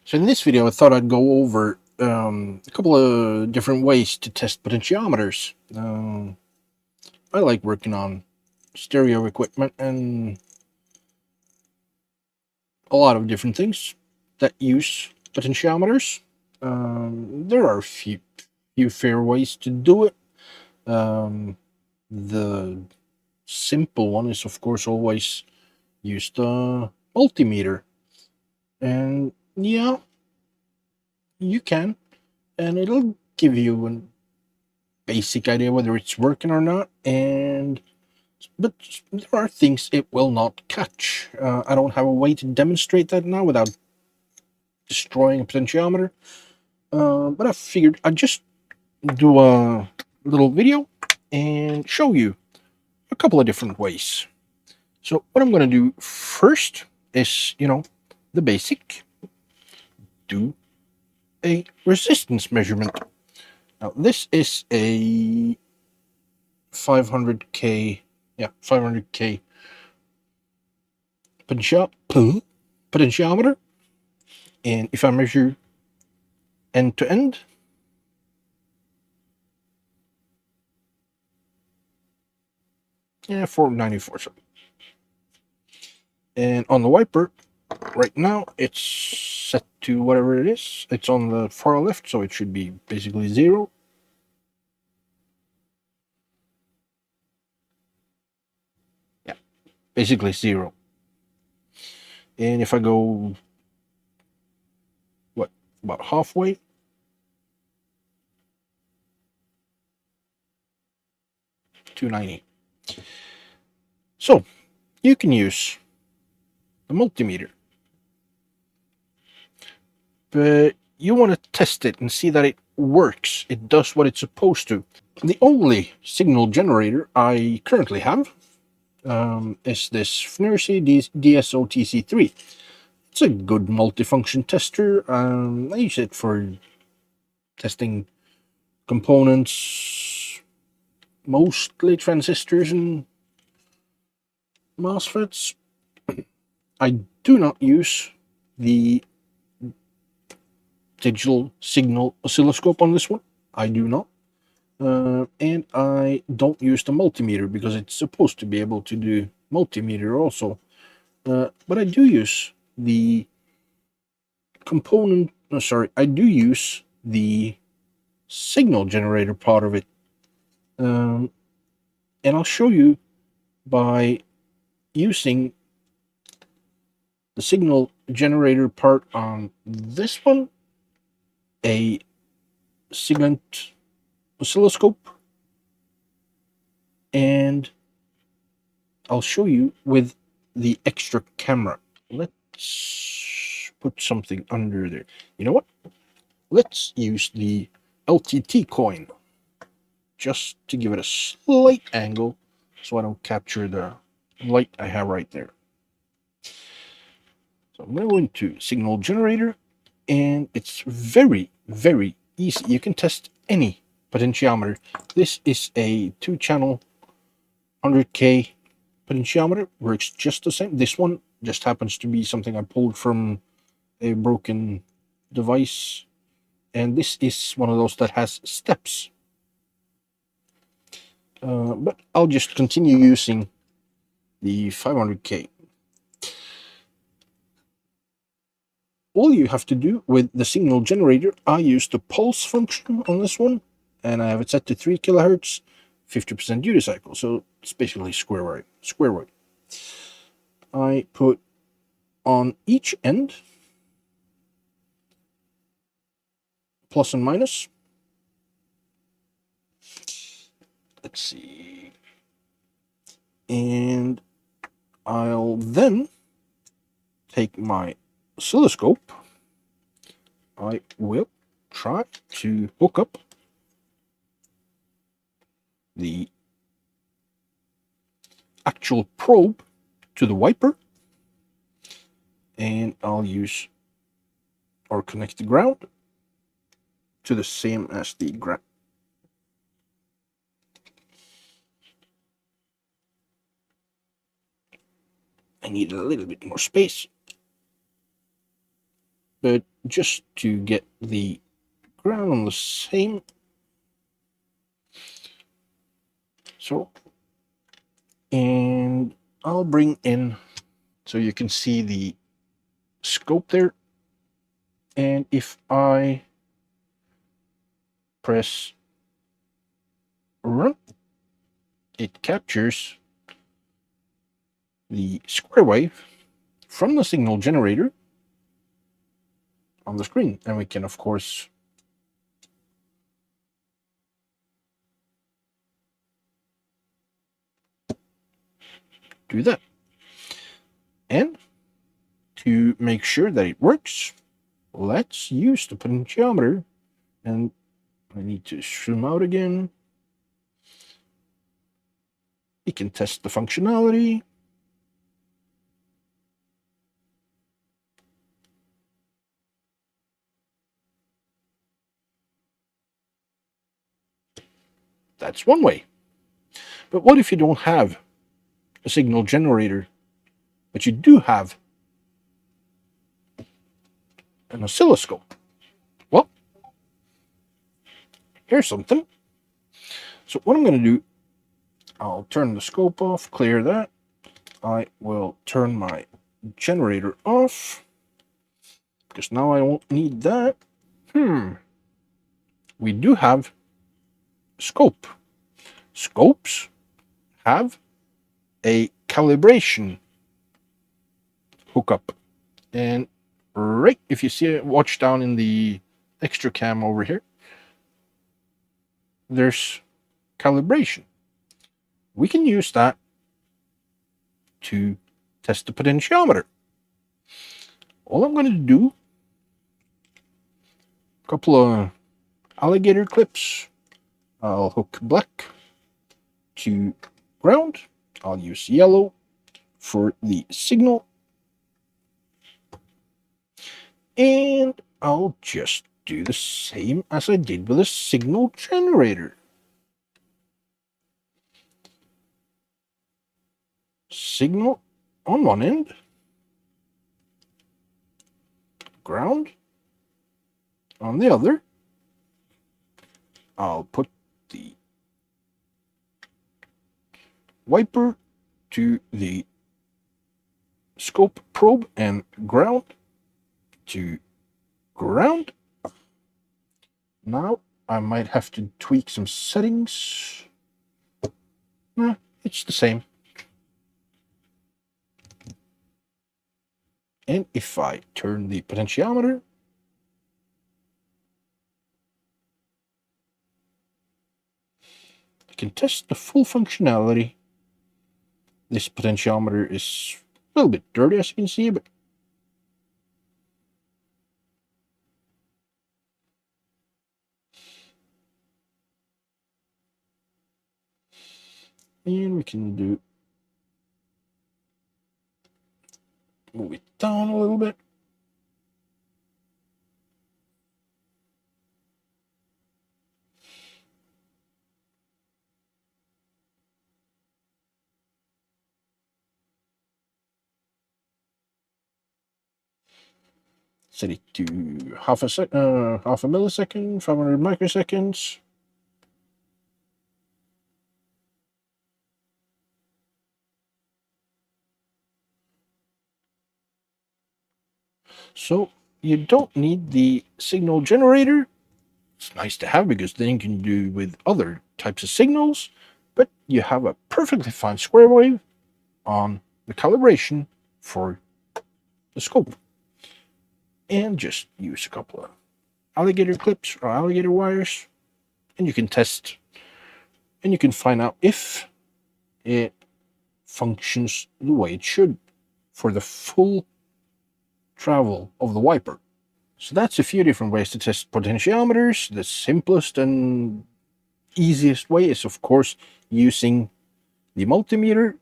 So in this video, I thought I'd go over a couple of different ways to test potentiometers. I like working on stereo equipment and a lot of different things that use potentiometers. There are a few fair ways to do it. The simple one is, of course, always use the multimeter. And yeah, you can, and it'll give you a basic idea whether it's working or not. But there are things it will not catch. I don't have a way to demonstrate that now without destroying a potentiometer. But I figured I'd just do a little video and show you a couple of different ways. So what I'm going to do first is, the basic. Do a resistance measurement. Now this is a 500K, 500K potentiometer. And if I measure end to end, yeah, 494. So. And on the wiper, right now, it's set to whatever it is. It's on the far left, so it should be basically 0. Yeah, basically 0. And if I go, about halfway, $290. So you can use the multimeter, but you want to test it and see that it works. It does what it's supposed to. The only signal generator I currently have is this Fnercy DSO-TC3. It's a good multifunction tester. I use it for testing components, mostly transistors and MOSFETs. I do not use the digital signal oscilloscope on this one. I do not. And I don't use the multimeter because it's supposed to be able to do multimeter also. But I do use the I do use the signal generator part of it. And I'll show you by using the signal generator part on this one, a Siglent oscilloscope, and I'll show you with the extra camera. Let's put something under there. You know what? Let's use the LTT coin just to give it a slight angle so I don't capture the light I have right there. So I'm going to go into signal generator, and it's very, very easy. You can test any potentiometer. This is a 2-channel 100K potentiometer. Works just the same. This one just happens to be something I pulled from a broken device, and this is one of those that has steps. But I'll just continue using the 500K. All you have to do with the signal generator, I use the pulse function on this one, and I have it set to 3 kilohertz, 50% duty cycle, so it's basically square wave. I put on each end plus and minus. Let's see. And I'll then take my oscilloscope. I will try to hook up the actual probe to the wiper, and I'll use or connect the ground to the same as the ground. I need a little bit more space, but just to get the ground on the same. So, and I'll bring in so you can see the scope there. And if I press run, it captures the square wave from the signal generator on the screen. And we can, of course, do that. And to make sure that it works, let's use the potentiometer. And I need to zoom out again. We can test the functionality. That's one way. But what if you don't have a signal generator, but you do have an oscilloscope? Well, here's something. So what I'm going to do, I'll turn the scope off, clear that. I will turn my generator off, because now I won't need that. We do have a scope. Scopes have a calibration hookup. And right, if you see it, watch down in the extra cam over here, there's calibration. We can use that to test the potentiometer. All I'm going to do, a couple of alligator clips. I'll hook black to ground. I'll use yellow for the signal. And I'll just do the same as I did with a signal generator. Signal on one end, ground on the other. I'll put the wiper to the scope probe and ground to ground. Now I might have to tweak some settings. Nah, it's the same. And if I turn the potentiometer, I can test the full functionality. This potentiometer is a little bit dirty, as you can see, but and we can move it down a little bit. Set it to half a millisecond, 500 microseconds. So you don't need the signal generator. It's nice to have because then you can do with other types of signals, but you have a perfectly fine square wave on the calibration for the scope. And just use a couple of alligator clips or alligator wires, and you can test and you can find out if it functions the way it should for the full travel of the wiper. So that's a few different ways to test potentiometers. The simplest and easiest way is, of course, using the multimeter,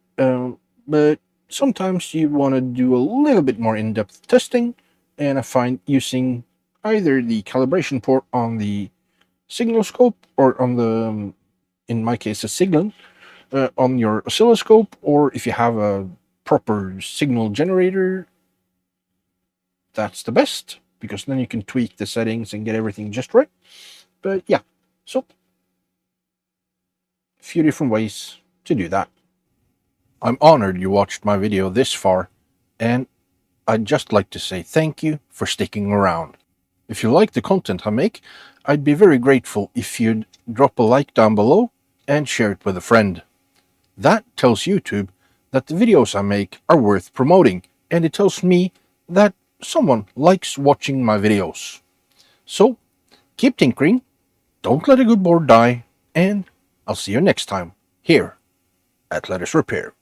but sometimes you want to do a little bit more in-depth testing, and I find using either the calibration port on the signal scope or on the, in my case, a signal on your oscilloscope, or if you have a proper signal generator, that's the best. because then you can tweak the settings and get everything just right. But yeah, so a few different ways to do that. I'm honored you watched my video this far, and I'd just like to say thank you for sticking around. If you like the content I make, I'd be very grateful if you'd drop a like down below and share it with a friend. That tells YouTube that the videos I make are worth promoting, and it tells me that someone likes watching my videos. So, keep tinkering, don't let a good board die, and I'll see you next time here at Let Us Repair.